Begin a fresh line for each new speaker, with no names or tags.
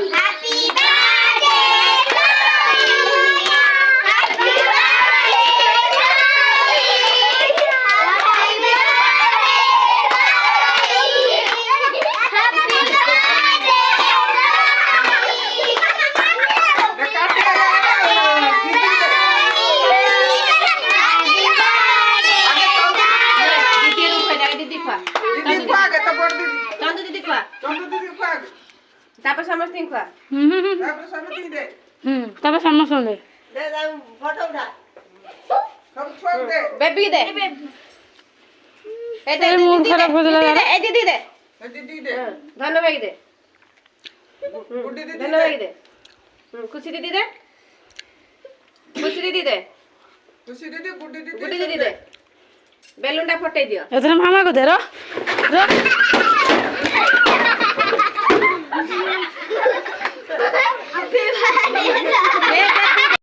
happy birthday to you happy birthday
তারপর সমস্ত খোয়া
তারপর সমস্ত দে
বেবি দে
এই মুড খারাপ হয়ে গেল
এই দিদি দে ধন্যবাদ দে ধন্যবাদ দে খুশি দিদি দে খুশি দিদি দে গুডি দিদি দে বেলুনটা ফটাই দিও
এখানে মামা কো দে র